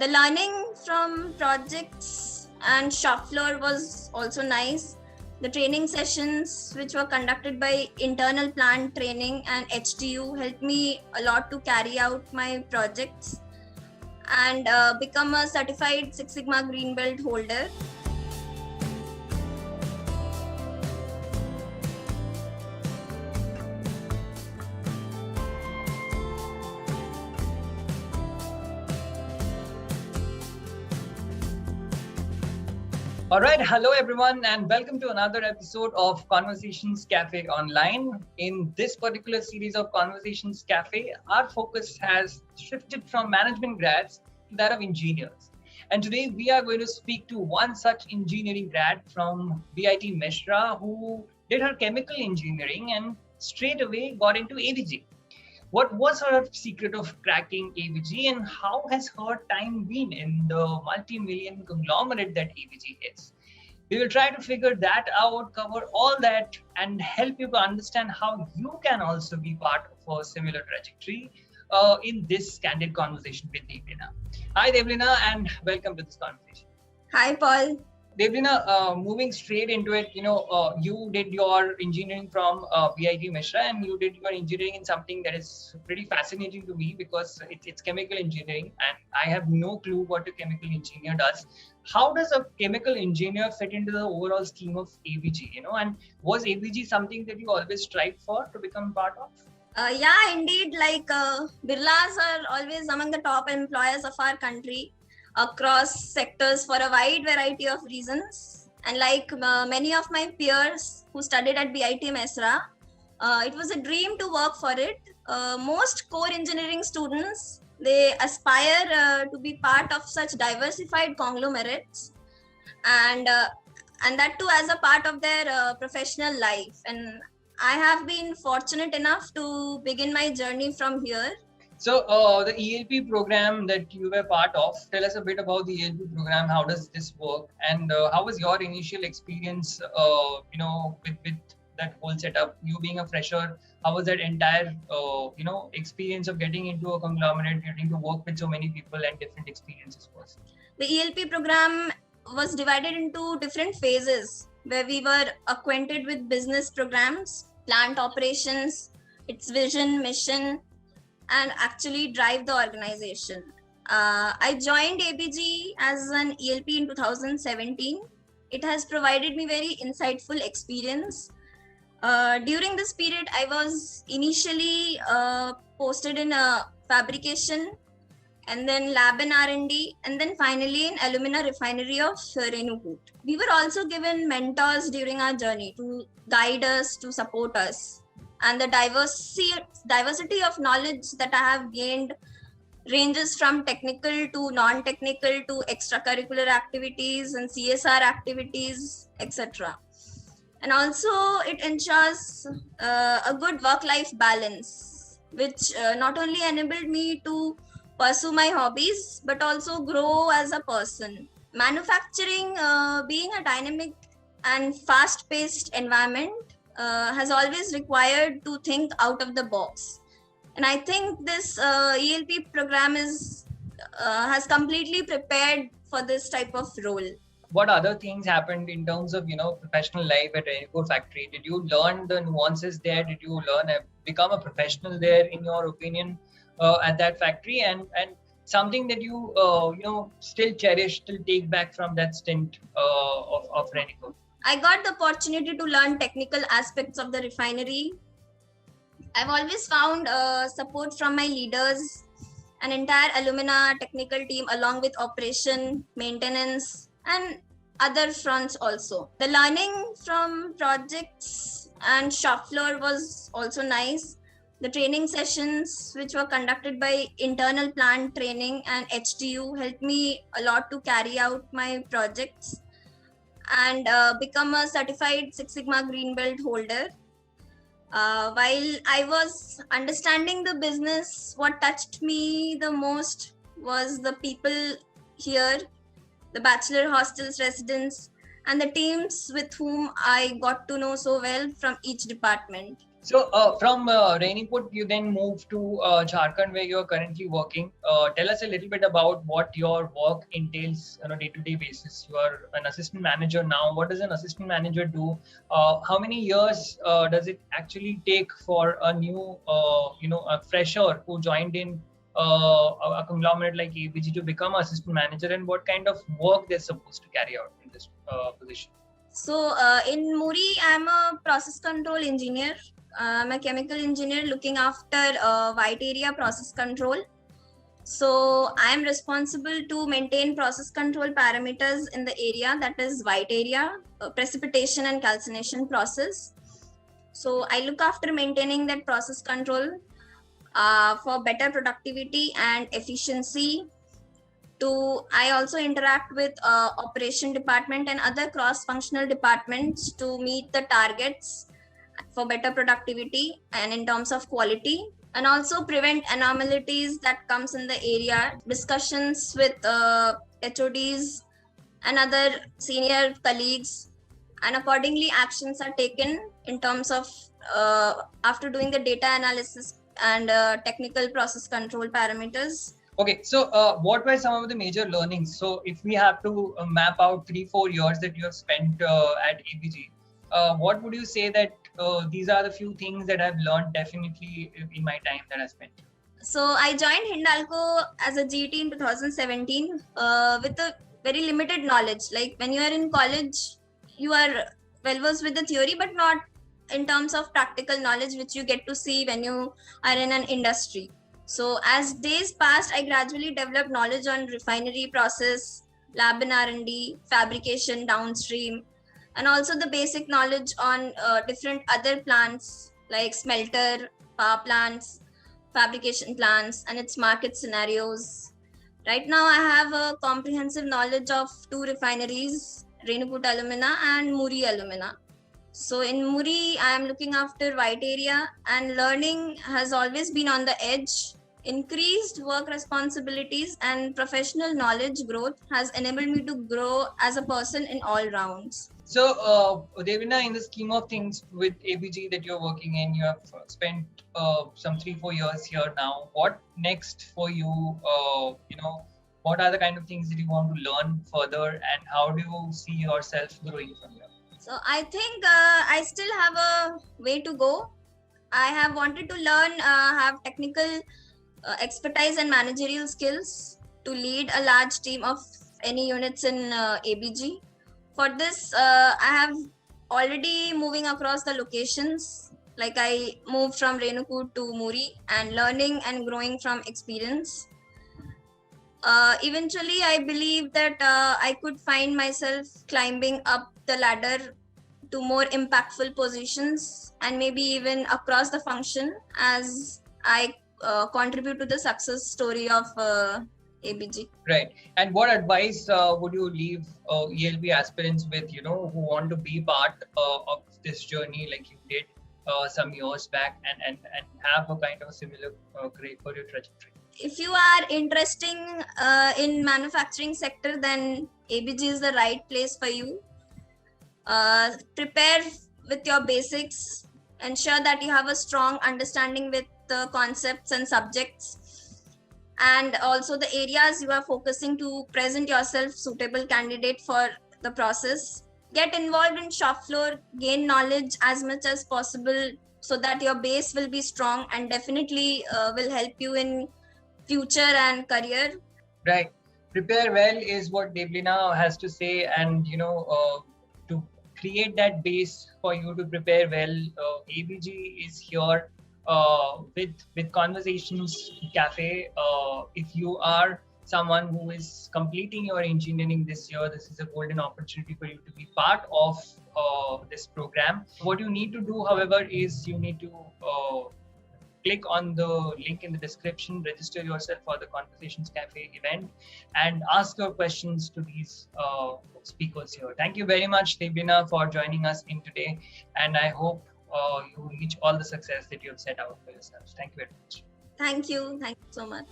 The learning from projects and shop floor was also nice. The training sessions, which were conducted by internal plant training and HTU, helped me a lot to carry out my projects and become a certified Six Sigma Green Belt holder. All right, hello everyone, and welcome to another episode of Conversations Cafe Online. In this particular series of Conversations Cafe, our focus has shifted from management grads to that of engineers. And today we are going to speak to one such engineering grad from BIT Mishra who did her chemical engineering and straight away got into AVG. What was her secret of cracking AVG, and how has her time been in the multi-million conglomerate that AVG is? We will try to figure that out, cover all that, and help you to understand how you can also be part of a similar trajectory in this candid conversation with Devlina. Hi Devlina, and welcome to this conversation. Hi, Paul. Devlina, moving straight into it, you did your engineering from BIT Mishra, and you did your engineering in something that is pretty fascinating to me because it's chemical engineering, and I have no clue what a chemical engineer does. How does a chemical engineer fit into the overall scheme of AVG? And was AVG something that you always strived for to become part of? Yeah, indeed. Birlas are always among the top employers of our country across sectors for a wide variety of reasons. And many of my peers who studied at BIT Mishra, it was a dream to work for it. Most core engineering students, they aspire to be part of such diversified conglomerates, and that too as a part of their professional life. And I have been fortunate enough to begin my journey from here. So the ELP program that you were part of, tell us a bit about the ELP program. How does this work, and how was your initial experience? With that whole setup. You being a fresher, how was that entire experience of getting into a conglomerate, getting to work with so many people and different experiences was? The ELP program was divided into different phases where we were acquainted with business programs, plant operations, its vision, mission, and actually drive the organization. I joined ABG as an ELP in 2017. It has provided me very insightful experience. During this period, I was initially posted in a fabrication, and then lab and R&D, and then finally in alumina refinery of Renukoot. We were also given mentors during our journey to guide us, to support us. And the diversity of knowledge that I have gained ranges from technical to non-technical to extracurricular activities and CSR activities, etc. And also it ensures a good work-life balance, which not only enabled me to pursue my hobbies, but also grow as a person. Manufacturing, being a dynamic and fast-paced environment, has always required to think out of the box. And I think this ELP program has completely prepared for this type of role. What other things happened in terms of professional life at Renukoot factory? Did you learn the nuances there? Did you become a professional there, in your opinion, at that factory? And something that you still cherish, still take back from that stint of Renukoot? I got the opportunity to learn technical aspects of the refinery. I've always found support from my leaders, an entire alumina technical team, along with operation, maintenance, and other fronts also. The learning from projects and shop floor was also nice. The training sessions, which were conducted by internal plant training and HTU, helped me a lot to carry out my projects and become a certified Six Sigma Green Belt holder. While I was understanding the business, what touched me the most was the people here, the bachelor hostels residents, and the teams with whom I got to know so well from each department. So from Rainiput, you then moved to Jharkhand, where you are currently working. Tell us a little bit about what your work entails on a day-to-day basis. You are an assistant manager now. What does an assistant manager do? How many years does it actually take for a new, a fresher who joined in a conglomerate like ABG to become assistant manager, and what kind of work they're supposed to carry out in this position? So in Muri, I'm a process control engineer. I'm a chemical engineer looking after white area process control. So I'm responsible to maintain process control parameters in the area, that is white area, precipitation and calcination process. So I look after maintaining that process control for better productivity and efficiency. I also interact with operation department and other cross-functional departments to meet the targets for better productivity and in terms of quality, and also prevent anomalies that comes in the area. Discussions with HODs and other senior colleagues, and accordingly actions are taken in terms of after doing the data analysis and technical process control parameters. Okay, so what were some of the major learnings? So if we have to map out 3-4 years that you have spent at ABG, what would you say that these are the few things that I've learned definitely in my time that I spent? So I joined Hindalco as a GT in 2017 with a very limited knowledge. Like when you are in college, you are well versed with the theory, but not in terms of practical knowledge, which you get to see when you are in an industry. So as days passed, I gradually developed knowledge on refinery process, lab and R&D, fabrication downstream, and also the basic knowledge on different other plants like smelter, power plants, fabrication plants, and its market scenarios. Right now, I have a comprehensive knowledge of 2 refineries, Rainiput Alumina and Muri Alumina. So in Muri, I am looking after white area, and learning has always been on the edge. Increased work responsibilities and professional knowledge growth has enabled me to grow as a person in all rounds. So, Devina, in the scheme of things with ABG that you're working in, you have spent some 3-4 years here now. What next for you? What are the kind of things that you want to learn further, and how do you see yourself growing from here? So I think I still have a way to go. I have wanted to learn, have technical expertise and managerial skills to lead a large team of any units in ABG. For this, I have already moving across the locations. Like I moved from Rainiput to Muri and learning and growing from experience. Eventually, I believe that I could find myself climbing up the ladder to more impactful positions and maybe even across the function as I contribute to the success story of ABG. Right. And what advice would you leave ELB aspirants with, who want to be part of this journey like you did some years back and have a kind of a similar career trajectory? If you are interested in manufacturing sector, then ABG is the right place for you. Prepare with your basics. Ensure that you have a strong understanding with the concepts and subjects, and also the areas you are focusing to present yourself suitable candidate for the process. Get involved in shop floor, gain knowledge as much as possible so that your base will be strong and definitely will help you in future and career. Right. Prepare well is what Devlina has to say, and to create that base for you to prepare well, ABG is here with Conversations Cafe. If you are someone who is completing your engineering this year, this is a golden opportunity for you to be part of this program. What you need to do, however, is you need to click on the link in the description, register yourself for the Conversations Cafe event, and ask your questions to these speakers here. Thank you very much, Devlina, for joining us in today, and I hope you reach all the success that you have set out for yourselves. Thank you very much. Thank you so much.